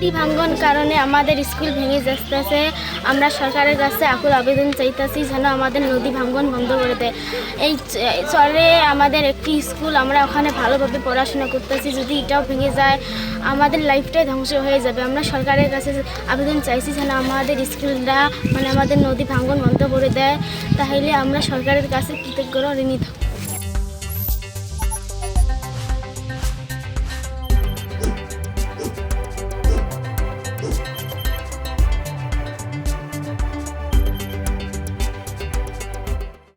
নদী ভাঙ্গন কারণে আমাদের স্কুল ভেঙে যাচ্ছে। আমরা সরকারের কাছে আকুল আবেদন চাইতেছি যেন আমাদের নদী ভাঙ্গন বন্ধ করে দেয়। এই চরে আমাদের একটি স্কুল, আমরা ওখানে ভালোভাবে পড়াশোনা করতেছি, যদি এটাও ভেঙে যায় আমাদের লাইফটাই ধ্বংস হয়ে যাবে। আমরা সরকারের কাছে আবেদন চাইছি যেন আমাদের স্কুলটা আমাদের নদী ভাঙ্গন বন্ধ করে দেয়, তাহলে আমরা সরকারের কাছে কৃতজ্ঞ ঋণী থাকব।